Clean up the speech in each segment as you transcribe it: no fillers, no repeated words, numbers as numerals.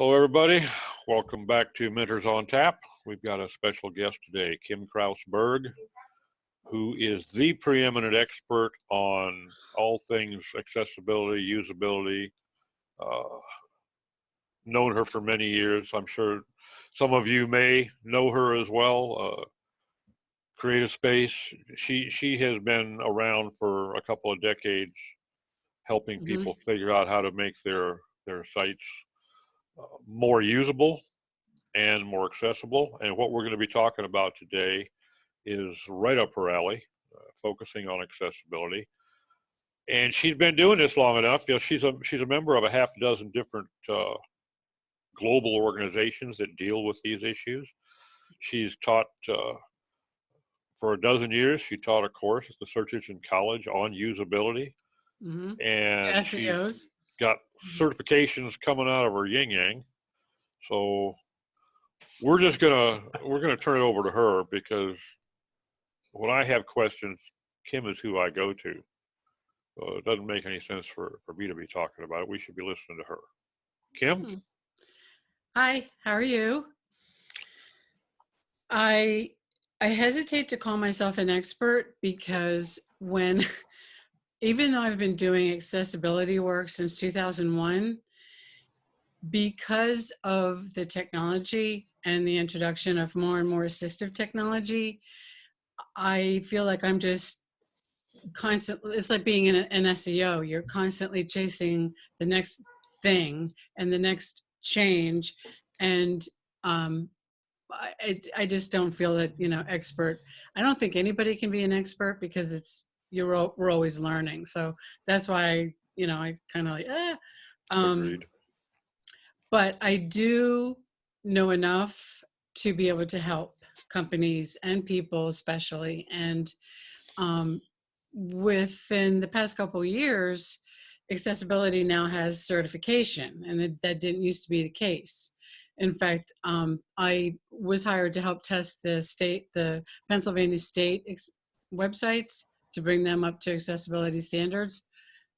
Hello, everybody. Welcome back to Mentors on Tap. We've got a special guest today, Kim Krause Berg, who is the preeminent expert on all things accessibility, usability. Uh, Known her for many years. I'm sure some of you may know her as well. Creative Space. She has been around for a couple of decades, helping hmm people figure out how to make their sites more usable and more accessible. And what we're going to be talking about today is right up her alley, focusing on accessibility. And she's been doing this long enough. You know, she's a member of a half dozen different global organizations that deal with these issues. She's taught for a dozen years. She taught a course at the Search Engine College on usability, hmm and she's SEOs. got certifications coming out of her yin yang. So we're gonna turn it over to her because when I have questions, Kim is who I go to. So it doesn't make any sense for me to be talking about it. We should be listening to her. Kim? Hmm. Hi, how are you? I I hesitate to call myself an expert because when even though I've been doing accessibility work since 2001, because of the technology and the introduction of more and more assistive technology, I feel like I'm just constantly, it's like being an SEO. You're constantly chasing the next thing and the next change. And um, I just don't feel that, expert. I don't think anybody can be an expert because we're always learning. So that's why, I kind of like, um, Agreed. but I do know enough to be able to help companies and people especially. And um, within the past couple of years, accessibility now has certification, and that didn't used to be the case. In fact, I was hired to help test the Pennsylvania state websites to bring them up to accessibility standards.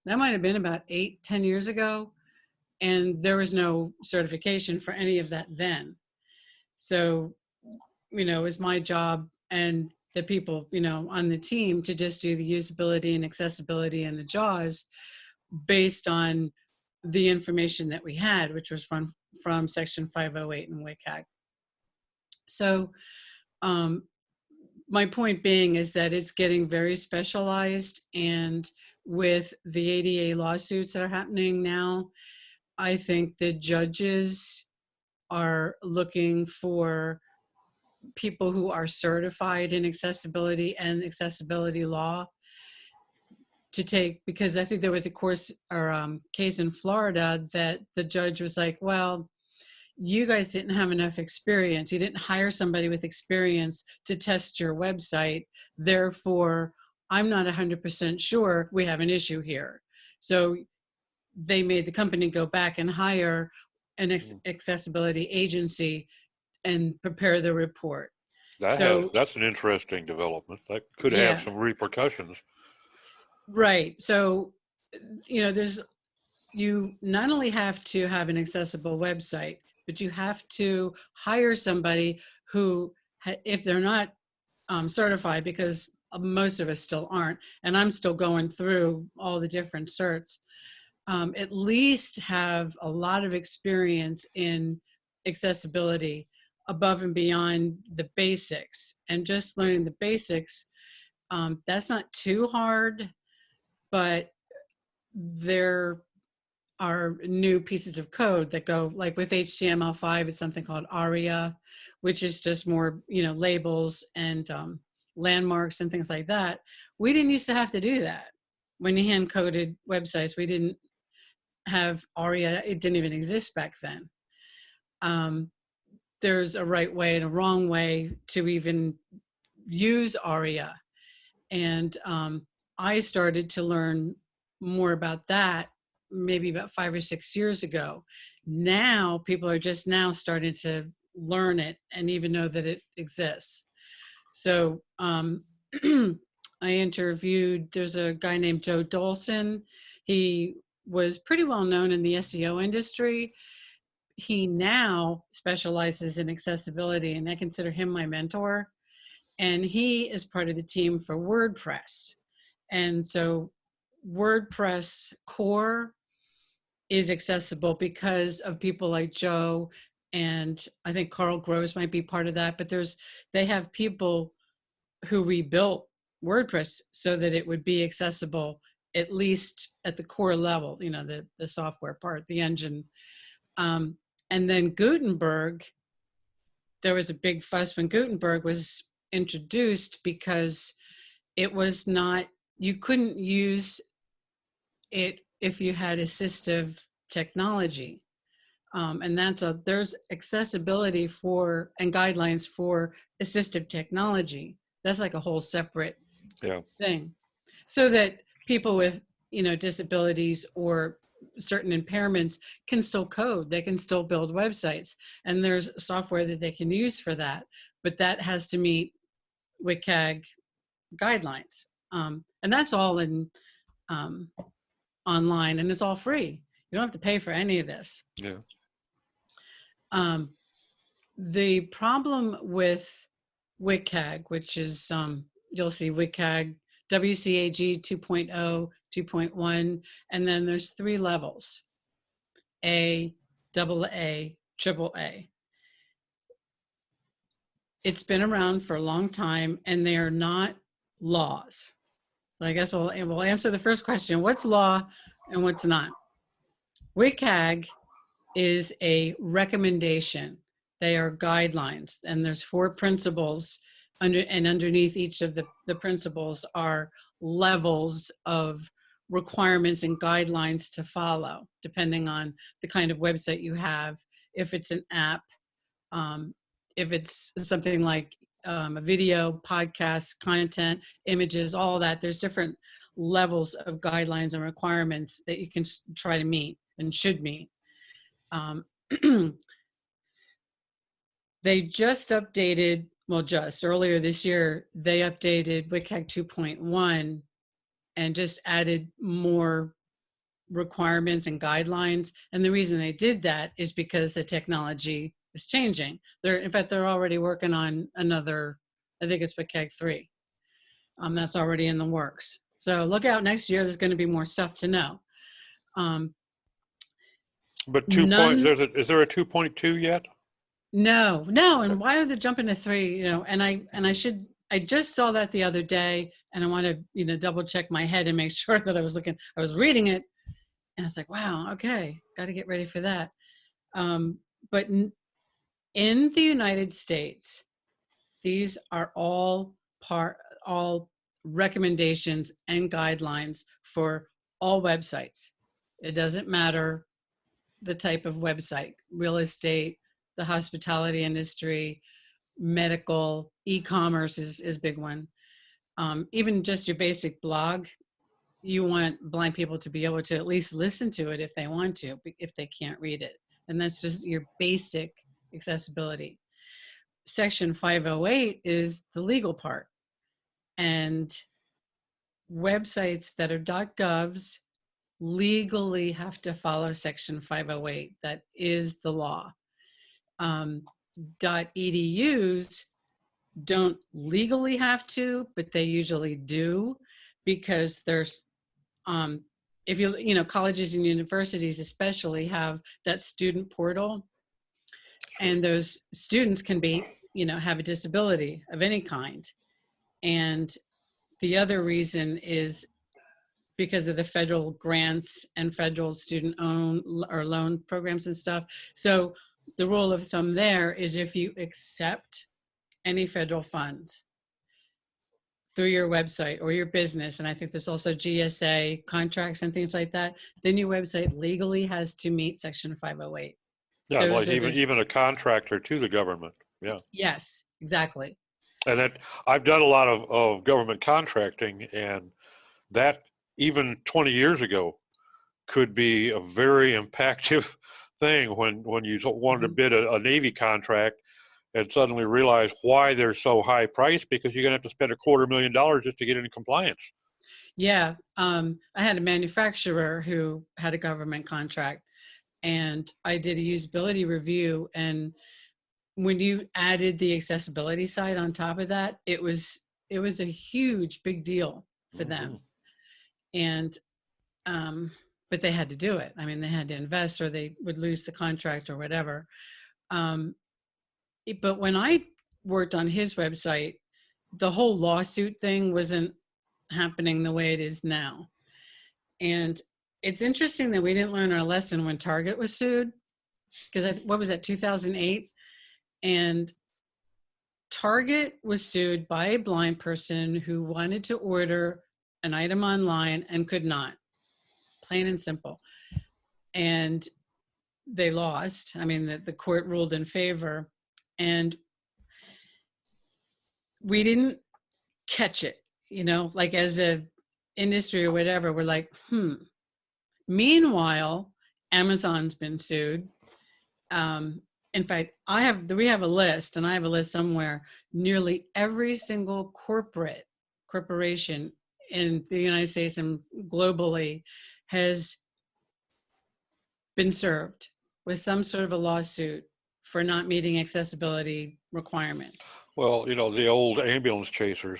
That might have been about 8-10 years ago, and there was no certification for any of that then. So, it was my job and the people, on the team to just do the usability and accessibility and the JAWS based on the information that we had, which was from Section 508 in WCAG. So my point being is that it's getting very specialized, and with the ADA lawsuits that are happening now, I think the judges are looking for people who are certified in accessibility and accessibility law to take, because I think there was a course or case in Florida that the judge was like, well, you guys didn't have enough experience. You didn't hire somebody with experience to test your website. Therefore, I'm not 100% sure we have an issue here. So they made the company go back and hire an accessibility agency and prepare the report. So, That's an interesting development. That could have yeah, some repercussions. right. So, you not only have to have an accessible website, but you have to hire somebody who, if they're not certified, because most of us still aren't, and I'm still going through all the different certs, at least have a lot of experience in accessibility above and beyond the basics. And just learning the basics, that's not too hard, but there are new pieces of code that go, like with HTML5, it's something called ARIA, which is just more, labels and landmarks and things like that. We didn't used to have to do that. When you hand coded websites, we didn't have ARIA. It didn't even exist back then. There's a right way and a wrong way to even use ARIA. And I started to learn more about that maybe about 5 or 6 years ago. Now people are just now starting to learn it and even know that it exists. So I interviewed, there's a guy named Joe Dolson. He was pretty well known in the SEO industry. he now specializes in accessibility, and I consider him my mentor. And he is part of the team for WordPress. And so WordPress core is accessible because of people like Joe, and I think Carl Groves might be part of that, but they have people who rebuilt WordPress so that it would be accessible, at least at the core level, the software part, the engine. And then Gutenberg, there was a big fuss when Gutenberg was introduced because it was not, you couldn't use it if you had assistive technology. And there's accessibility for and guidelines for assistive technology. That's like a whole separate thing. So that people with, disabilities or certain impairments can still code, they can still build websites, and there's software that they can use for that. But that has to meet WCAG guidelines. And that's all in online, and it's all free. You don't have to pay for any of this. Yeah. The problem with WCAG, which is, you'll see WCAG, WCAG 2.0, 2.1, and then there's 3 levels, A, AA, AAA. It's been around for a long time, and they are not laws. So I guess we'll answer the first question. What's law and what's not? WCAG is a recommendation. They are guidelines, and there's 4 principles and underneath each of the principles are levels of requirements and guidelines to follow, depending on the kind of website you have. If it's an app, if it's something like a video, podcast, content, images, all that, there's different levels of guidelines and requirements that you can try to meet and should meet. They just updated, just earlier this year, they updated WCAG 2.1 and just added more requirements and guidelines. And the reason they did that is because the technology is changing. In fact, they're already working on another, I think it's WCAG 3. That's already in the works. So look out next year, there's going to be more stuff to know. But is there a 2.2 yet? No. And why are they jumping to 3? I just saw that the other day, and I want to, double check my head and make sure that I was reading it, and I was like, wow, okay, got to get ready for that. But in the United States, these are all recommendations and guidelines for all websites. It doesn't matter the type of website, real estate, the hospitality industry, medical, e-commerce is a big one. Even just your basic blog, you want blind people to be able to at least listen to it if they want to, if they can't read it. And that's just your basic accessibility. Section 508 is the legal part. And websites that are .govs legally have to follow Section 508. That is the law. .edus don't legally have to, but they usually do, because there's, if colleges and universities especially have that student portal, and those students can be, have a disability of any kind. And the other reason is because of the federal grants and federal student loan programs and stuff. So the rule of thumb there is if you accept any federal funds through your website or your business, and I think there's also GSA contracts and things like that, then your website legally has to meet Section 508. Yeah, like even a contractor to the government. Yeah. Yes, exactly. And I've done a lot of government contracting, and that even 20 years ago could be a very impactful thing when you wanted to bid a Navy contract and suddenly realize why they're so high priced, because you're going to have to spend $250,000 just to get into compliance. Yeah. I had a manufacturer who had a government contract, and I did a usability review. And when you added the accessibility side on top of that, it was a huge big deal for Mm-hmm. them. And but they had to do it. I mean, they had to invest, or they would lose the contract or whatever. But when I worked on his website, the whole lawsuit thing wasn't happening the way it is now. And it's interesting that we didn't learn our lesson when Target was sued, because what was that, 2008? And Target was sued by a blind person who wanted to order an item online and could not, plain and simple. And they lost. I mean, the court ruled in favor, and we didn't catch it, like as a industry or whatever. We're like, Meanwhile, Amazon's been sued. In fact, we have a list, and I have a list somewhere. Nearly every single corporation in the United States and globally has been served with some sort of a lawsuit for not meeting accessibility requirements. Well, the old ambulance chasers,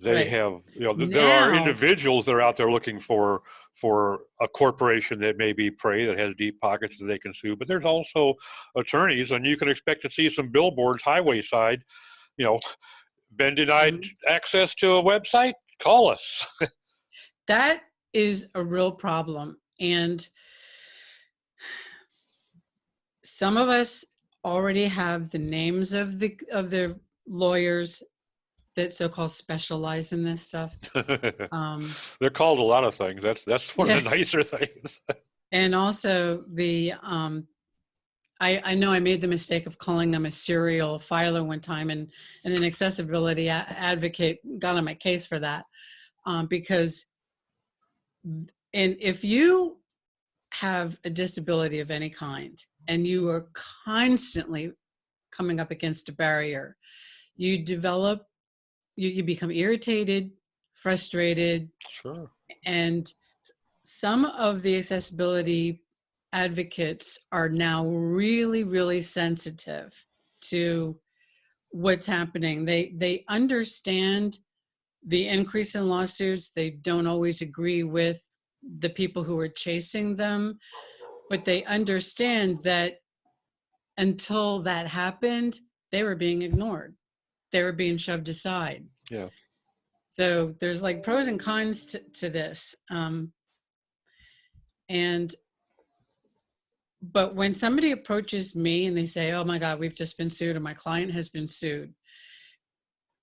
they Right. have, there are Now, individuals that are out there looking for a corporation that may be prey, that has deep pockets that they can sue. But there's also attorneys, and you can expect to see some billboards highway side, been denied access to a website, call us. that is a real problem. And some of us already have the names of the lawyers that so-called specialize in this stuff. They're called a lot of things. That's one of the nicer things. And also I know I made the mistake of calling them a serial filer one time, and an accessibility advocate got on my case for that, because if you have a disability of any kind and you are constantly coming up against a barrier, you become irritated, frustrated. Sure. And some of the accessibility advocates are now really, really sensitive to what's happening. They understand the increase in lawsuits. They don't always agree with the people who are chasing them, but they understand that until that happened, they were being ignored. They were being shoved aside. Yeah. So there's like pros and cons to this. But when somebody approaches me and they say, oh my God, we've just been sued, or my client has been sued,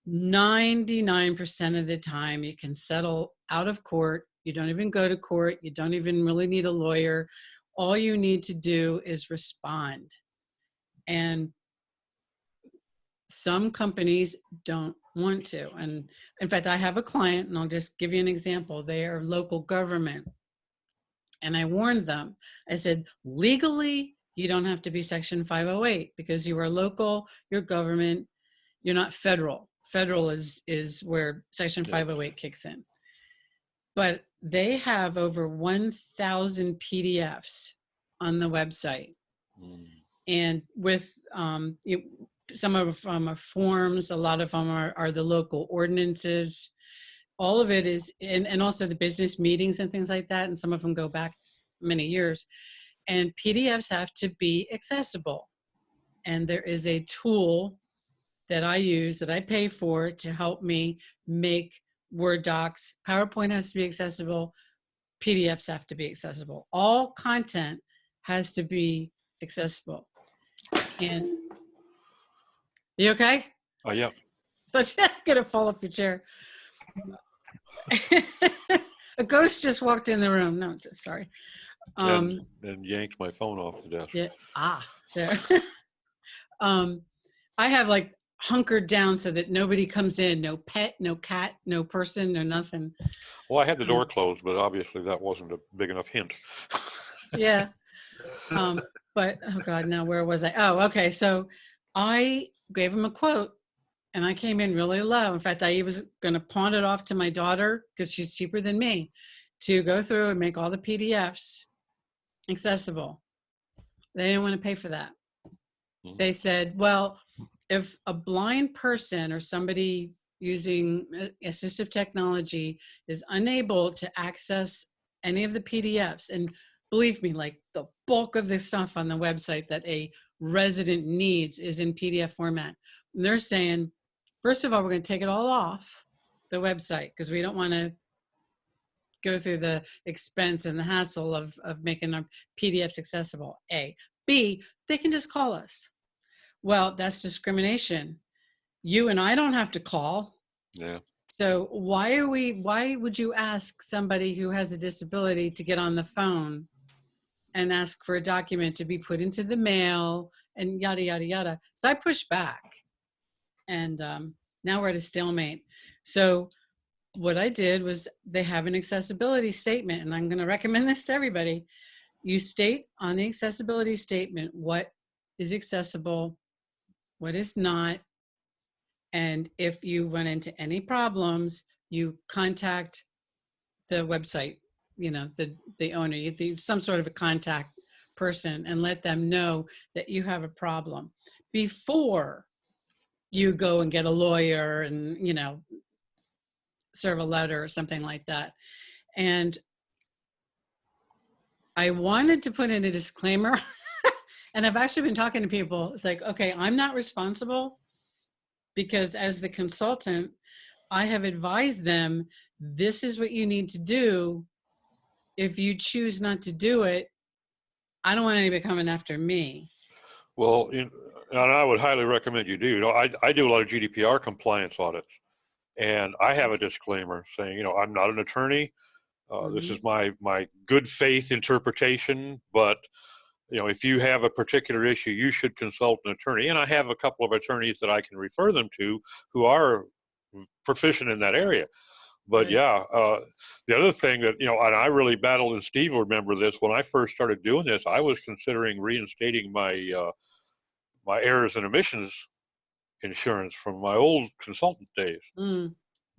99% of the time you can settle out of court. You don't even go to court. You don't even really need a lawyer. All you need to do is respond. And some companies don't want to. And in fact, I have a client, and I'll just give you an example. They are local government. And I warned them. I said, legally, you don't have to be Section 508 because you are local, you're government, you're not federal. Federal is where Section 508 kicks in. But they have over 1,000 PDFs on the website. And with some of them are forms, a lot of them are the local ordinances. All of it is, and also the business meetings and things like that. And some of them go back many years. And PDFs have to be accessible. And there is a tool that I use, that I pay for, to help me make Word docs. PowerPoint has to be accessible. PDFs have to be accessible. All content has to be accessible. And you okay? Oh, yeah. Thought you're gonna fall off your chair. A ghost just walked in the room. No, just sorry. And yanked my phone off the desk. Yeah. There. I have like hunkered down so that nobody comes in. No pet, no cat, no person, no nothing. Well, I had the door closed, but obviously that wasn't a big enough hint. Yeah. But oh God, now where was I? Oh, okay. So I gave him a quote, and I came in really low. In fact, I was going to pawn it off to my daughter, because she's cheaper than me, to go through and make all the PDFs. accessible. They didn't want to pay for that. Mhm. They said, well, if a blind person or somebody using assistive technology is unable to access any of the PDFs, and believe me, like the bulk of the stuff on the website that a resident needs is in PDF format. And they're saying, first of all, we're going to take it all off the website because we don't want to go through the expense and the hassle of making our PDFs accessible. A. B, they can just call us. Well, that's discrimination. You and I don't have to call. Yeah. So why would you ask somebody who has a disability to get on the phone and ask for a document to be put into the mail and yada, yada, yada. So I pushed back, and now we're at a stalemate. So what I did was, they have an accessibility statement, and I'm going to recommend this to everybody. You state on the accessibility statement what is accessible, what is not, and if you run into any problems, you contact the website, the owner, some sort of a contact person, and let them know that you have a problem before you go and get a lawyer and, serve a letter or something like that. And I wanted to put in a disclaimer and I've actually been talking to people. It's like, okay, I'm not responsible, because as the consultant, I have advised them, this is what you need to do. If you choose not to do it, I don't want anybody coming after me. Well, and I would highly recommend you do. I do a lot of GDPR compliance audits, and I have a disclaimer saying, I'm not an attorney. This is my good faith interpretation, but if you have a particular issue, you should consult an attorney. And I have a couple of attorneys that I can refer them to who are proficient in that area. But Right. yeah, the other thing that, and I really battled, and Steve will remember this, when I first started doing this, I was considering reinstating my errors and omissions insurance from my old consultant days. Yeah.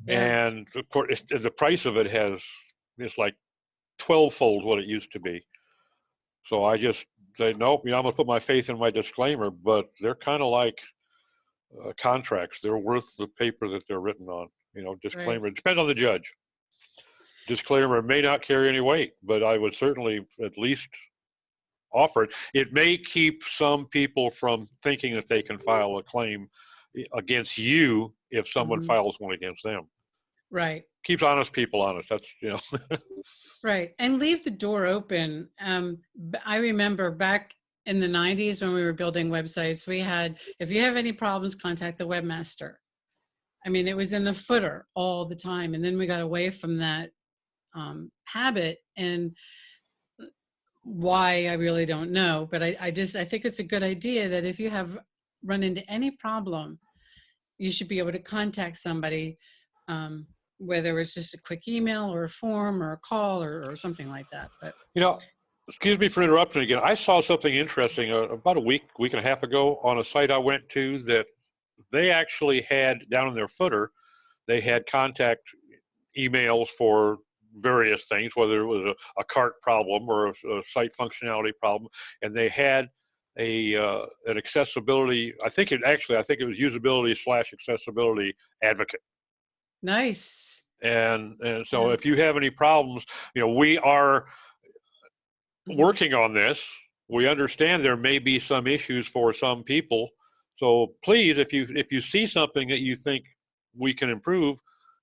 And of course, the price of it is like 12-fold what it used to be. So I just say, nope, I'm going to put my faith in my disclaimer, but they're kind of like contracts. They're worth the paper that they're written on. Disclaimer. Right. It depends on the judge. Disclaimer may not carry any weight, but I would certainly at least offer it. It may keep some people from thinking that they can file a claim against you if someone files one against them. Right. Keeps honest people honest. That's, Right. And leave the door open. I remember back in the 90s when we were building websites, we had, if you have any problems, contact the webmaster. I mean, it was in the footer all the time. And then we got away from that habit, and why, I really don't know. But I think it's a good idea that if you have run into any problem, you should be able to contact somebody, whether it's just a quick email or a form or a call or something like that. But excuse me for interrupting again. I saw something interesting about a week and a half ago on a site I went to, that they actually had down in their footer, they had contact emails for various things, whether it was a cart problem or a site functionality problem, and they had an accessibility. I think it was usability/accessibility advocate. nice. And so if you have any problems, we are working on this. We understand there may be some issues for some people. So please, if you see something that you think we can improve,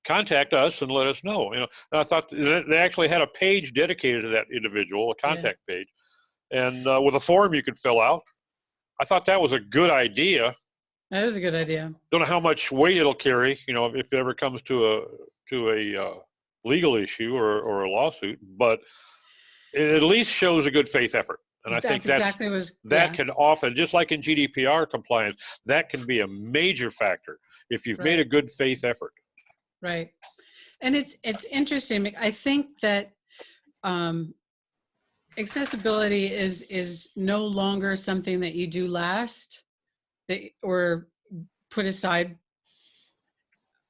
contact us and let us know. And I thought they actually had a page dedicated to that individual, a contact page, and with a form you could fill out. I thought that was a good idea. That is a good idea. Don't know how much weight it'll carry, if it ever comes to a legal issue or a lawsuit, but it at least shows a good faith effort. And I think that can often, just like in GDPR compliance, that can be a major factor if you've made a good faith effort. Right. And it's interesting. I think that accessibility is no longer something that you do last, or put aside,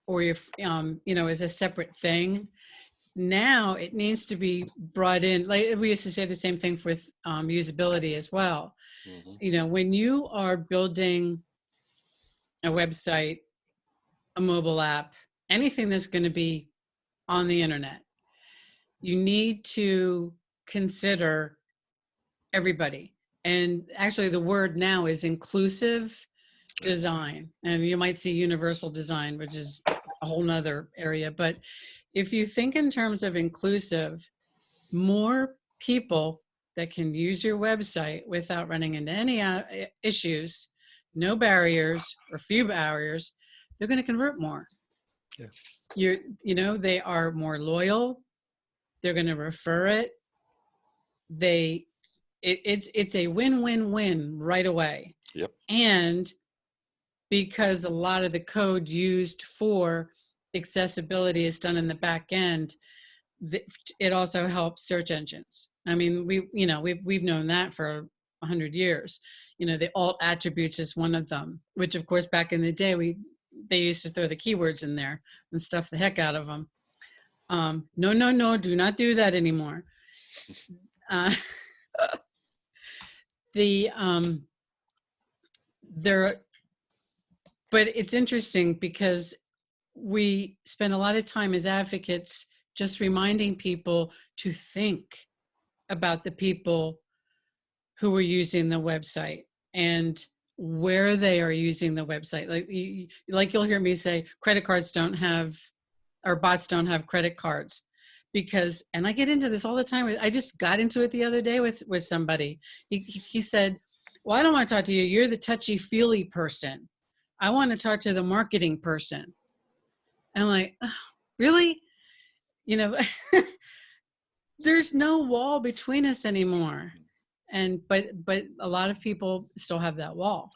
or as a separate thing. now it needs to be brought in. Like we used to say the same thing with usability as well. Hmm. You know, when you are building a website, a mobile app, anything that's going to be on the internet, you need to consider everybody. And actually, the word now is inclusive design. And you might see universal design, which is a whole nother area. But if you think in terms of inclusive, more people that can use your website without running into any issues, no barriers or few barriers, they're going to convert more. Yeah. They are more loyal. They're going to refer it. It's a win-win-win right away. Yep. And because a lot of the code used for accessibility is done in the back end, it also helps search engines. I mean, we've known that for 100 years. You know, the alt attributes is one of them, which of course back in the day they used to throw the keywords in there and stuff the heck out of them. No, do not do that anymore. But it's interesting because we spend a lot of time as advocates just reminding people to think about the people who are using the website and where they are using the website. Like you'll hear me say, credit cards don't have, or bots don't have credit cards. Because, and I get into this all the time. I just got into it the other day with somebody. He said, well, I don't want to talk to you. You're the touchy-feely person. I want to talk to the marketing person. And I'm like, oh, really? You know, there's no wall between us anymore. And but a lot of people still have that wall.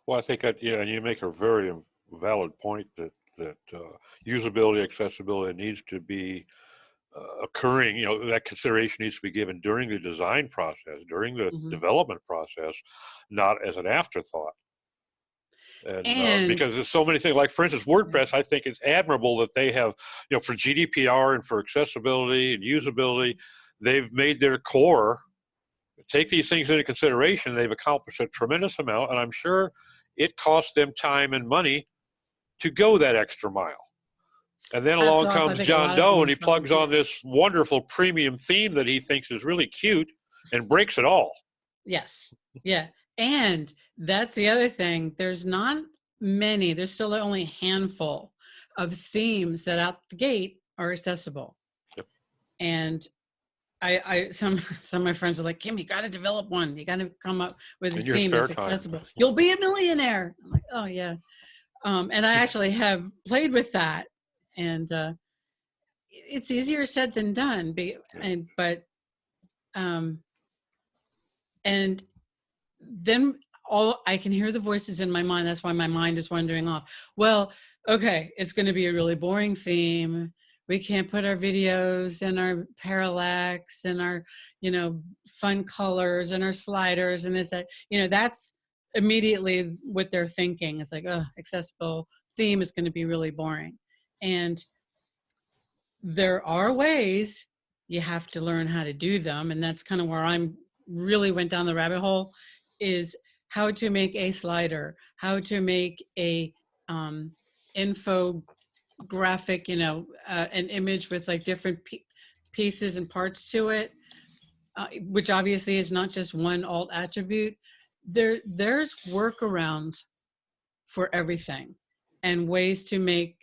Well, I think that, and you make a very valid point that usability, accessibility needs to be occurring. You know, that consideration needs to be given during the design process, during the development process, not as an afterthought. And because there's so many things, like for instance, WordPress, I think it's admirable that they have, for GDPR and for accessibility and usability, they've made their core take these things into consideration. They've accomplished a tremendous amount, and I'm sure it costs them time and money to go that extra mile. And then along comes John Doe, and he plugs on this wonderful premium theme that he thinks is really cute and breaks it all. Yes. Yeah. And that's the other thing. There's not many, there's still only a handful of themes that out the gate are accessible. Yep. And some of my friends are like, Kim, you got to develop one. You got to come up with a theme that's accessible. You'll be a millionaire. I'm like, oh yeah. And I actually have played with that, and it's easier said than done. And then I can hear the voices in my mind. That's why my mind is wandering off. Well, okay, it's going to be a really boring theme. We can't put our videos and our parallax and our, fun colors and our sliders and this, that. That's immediately what they're thinking. It's like, oh, accessible theme is going to be really boring. And there are ways. You have to learn how to do them. And that's kind of where I'm really went down the rabbit hole, is how to make a slider, how to make a infographic, an image with like different pieces and parts to it, which obviously is not just one alt attribute. There's workarounds for everything and ways to make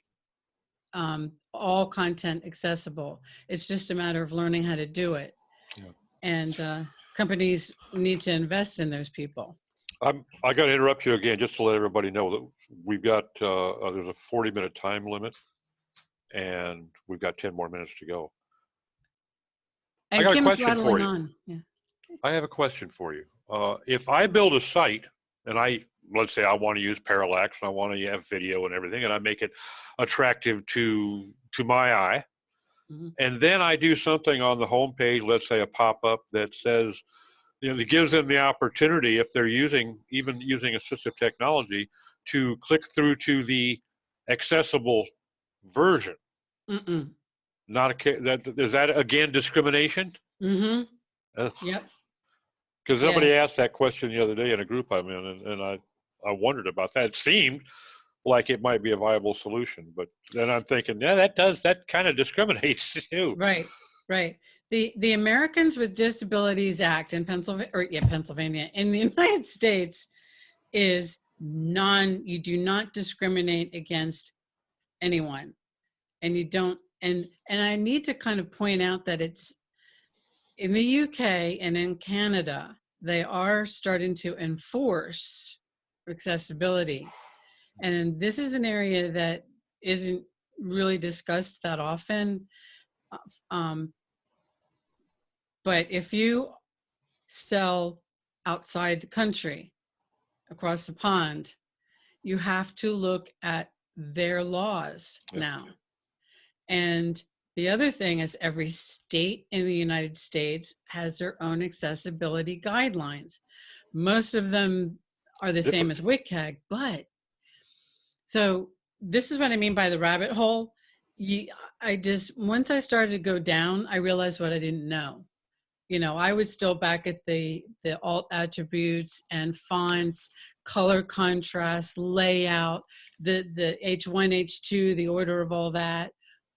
all content accessible. It's just a matter of learning how to do it. Yeah. And companies need to invest in those people. I got to interrupt you again just to let everybody know that we've got, there's a 40-minute time limit, and we've got 10 more minutes to go. And I got Kim's a question for you. On. Yeah. Okay. I have a question for you. If I build a site and let's say I want to use Parallax and I want to have video and everything, and I make it attractive to my eye, and then I do something on the homepage, let's say a pop-up that says, that gives them the opportunity, if they're using assistive technology, to click through to the accessible version. Not a that is that again discrimination? Mm-hmm. Yep. Because Yeah. somebody asked that question the other day in a group I'm in, and I wondered about that. It seemed like it might be a viable solution, but then I'm thinking, yeah, that kind of discriminates too. Right. Right. The Americans with Disabilities Act in Pennsylvania, in the United States is you do not discriminate against anyone, and you don't, and I need to kind of point out that it's in the UK and in Canada, they are starting to enforce accessibility. And this is an area that isn't really discussed that often. Um, but if you sell outside the country, across the pond, you have to look at their laws Yeah. now. And the other thing is every state in the United States has their own accessibility guidelines. Most of them are the same as WCAG, but so this is what I mean by the rabbit hole. Once I started to go down, I realized what I didn't know. You know, I was still back at the alt attributes and fonts, color contrast, layout, the H1, H2, the order of all that.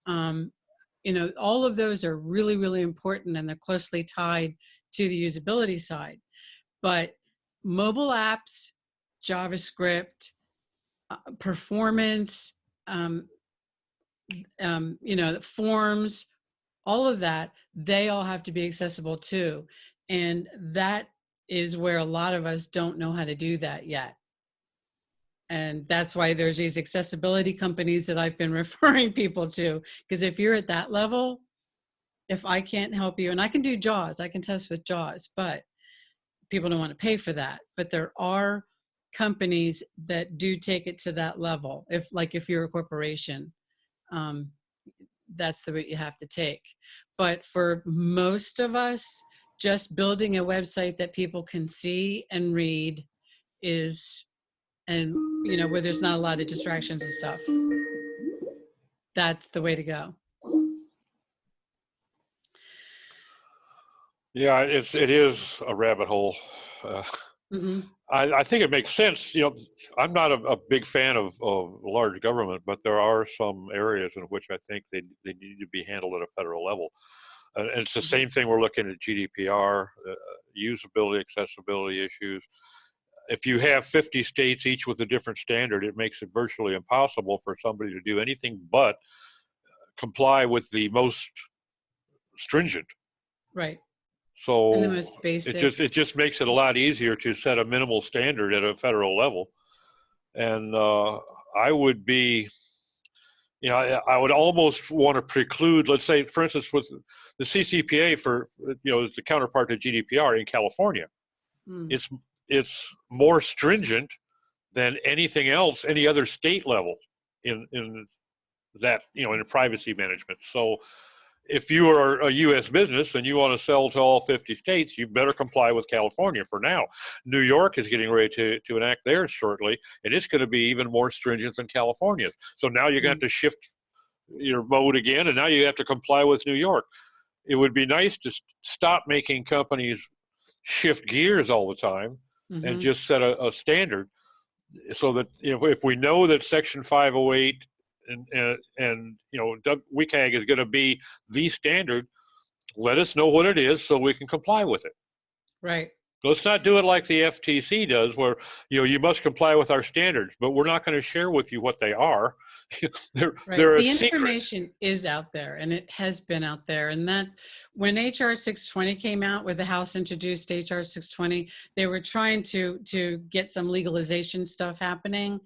You know, all of those are really, really important, and they're closely tied to the usability side. But mobile apps, JavaScript, performance, you know, the forms, all of that, they all have to be accessible too. And that is where a lot of us don't know how to do that yet. And that's why there's these accessibility companies that I've been referring people to. Because if you're at that level, if I can't help you, and I can do JAWS, I can test with JAWS, but people don't want to pay for that. But there are companies that do take it to that level. If you're a corporation, that's the route you have to take. But for most of us, just building a website that people can see and read is, and you know, where there's not a lot of distractions and stuff, that's the way to go. Yeah, it is a rabbit hole. Mm-hmm. I think it makes sense. You know, I'm not a big fan of large government, but there are some areas in which I think they need to be handled at a federal level. And it's the same thing we're looking at GDPR, usability, accessibility issues. If you have 50 states, each with a different standard, it makes it virtually impossible for somebody to do anything but comply with the most stringent. Right. And the So most basic. it just makes it a lot easier to set a minimal standard at a federal level. And I would be, you know, I would almost want to preclude, let's say, for instance, with the CCPA for, you know, it's the counterpart to GDPR in California. Mm. It's more stringent than anything else, any other state level in that, you know, in privacy management. So if you are a U.S. business and you want to sell to all 50 states, you better comply with California for now. New York is getting ready to enact theirs shortly, and it's going to be even more stringent than California. So now you're going to have to shift your mode again, and now you have to comply with New York. It would be nice to stop making companies shift gears all the time and just set a standard so that, you know, if we know that Section 508 and you know, WCAG is going to be the standard, let us know what it is so we can comply with it. Right. Let's not do it like the FTC does, where, you know, you must comply with our standards, but we're not going to share with you what they are. they're The a secret. information is out there, and it has been out there. And that when HR 620 came out, with the House introduced HR 620, they were trying to get some legalization stuff happening,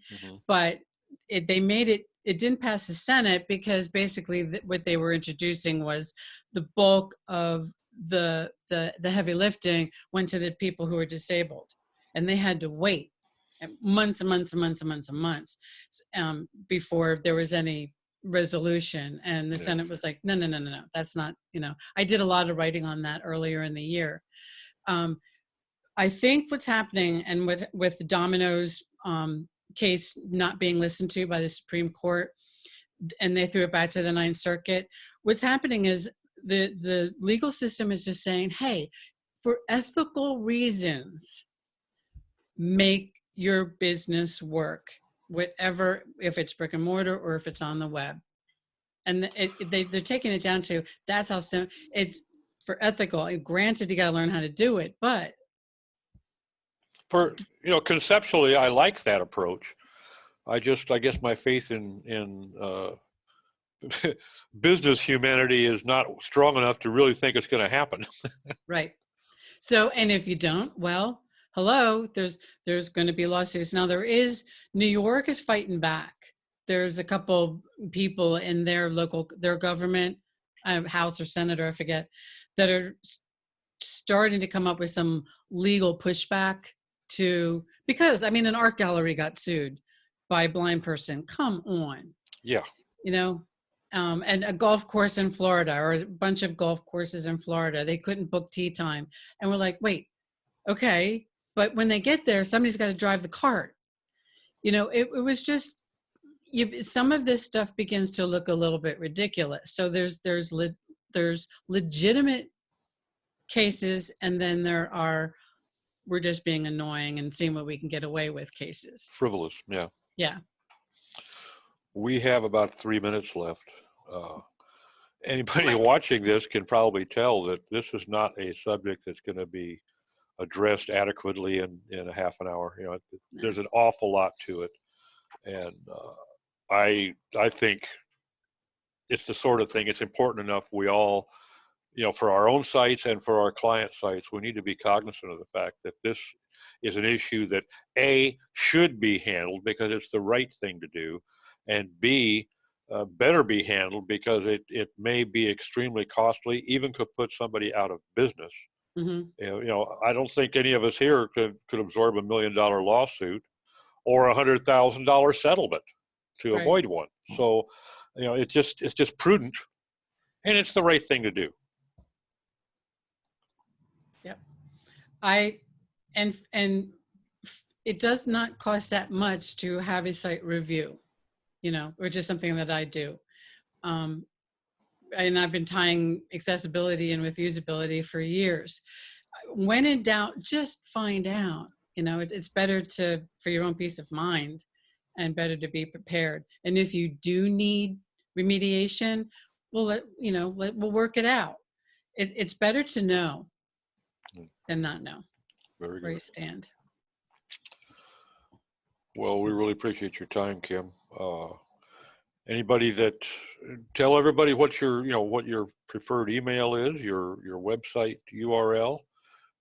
but they made it. It didn't pass the Senate because basically what they were introducing was the bulk of the heavy lifting went to the people who were disabled, and they had to wait months and months and months and months and months before there was any resolution. And the Senate was like, no, that's not, you know, I did a lot of writing on that earlier in the year. I think what's happening, and with the Domino's case not being listened to by the Supreme Court, and they threw it back to the Ninth Circuit, what's happening is the legal system is just saying, hey, for ethical reasons, make your business work, whatever, if it's brick and mortar or if it's on the web. And they're taking it down to, that's how simple it's for ethical. And granted, you got to learn how to do it, but For, conceptually, I like that approach. I guess my faith in business humanity is not strong enough to really think it's going to happen. right. So, and if you don't, well, hello, there's going to be lawsuits. Now New York is fighting back. There's a couple people in their government, House or Senator, I forget, that are starting to come up with some legal pushback because I mean, an art gallery got sued by a blind person. Come on. Yeah. And a golf course in Florida, or a bunch of golf courses in Florida, they couldn't book tee time. And we're like, wait, okay. But when they get there, somebody's got to drive the cart. It was just, some of this stuff begins to look a little bit ridiculous. So there's legitimate cases, and then we're just being annoying and seeing what we can get away with cases. Frivolous, yeah. Yeah. We have about 3 minutes left. Anybody watching this can probably tell that this is not a subject that's going to be addressed adequately in a half an hour. There's an awful lot to it. And I think it's the sort of thing, it's important enough we all, for our own sites and for our client sites, we need to be cognizant of the fact that this is an issue that A, should be handled because it's the right thing to do, and B, better be handled because it may be extremely costly, even could put somebody out of business. Mm-hmm. I don't think any of us here could absorb $1 million lawsuit or $100,000 settlement to avoid one. So, it's just prudent, and it's the right thing to do. Yep. And it does not cost that much to have a site review, which is something that I do. And I've been tying accessibility in with usability for years. When in doubt, just find out. It's better for your own peace of mind, and better to be prepared. And if you do need remediation, we'll work it out. It's better to know than not know. Very good. Where you stand. Well, we really appreciate your time, Kim. Tell everybody what your preferred email is, your website URL,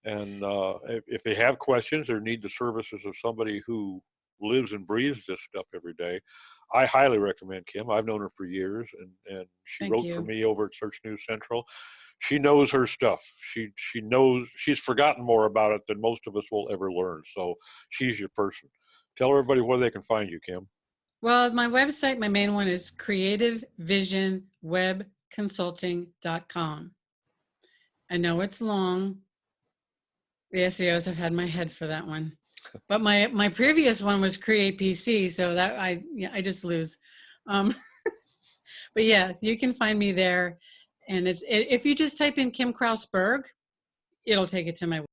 and if they have questions or need the services of somebody who lives and breathes this stuff every day, I highly recommend Kim. I've known her for years, and she wrote for me over at Search News Central. She knows her stuff. She knows, she's forgotten more about it than most of us will ever learn. So she's your person. Tell everybody where they can find you, Kim. Well, my website, my main one is creativevisionwebconsulting.com. I know it's long. The SEOs have had my head for that one. But my previous one was Create PC, so that I just lose. But yeah, you can find me there. And if you just type in Kim Krause Berg, it'll take it to my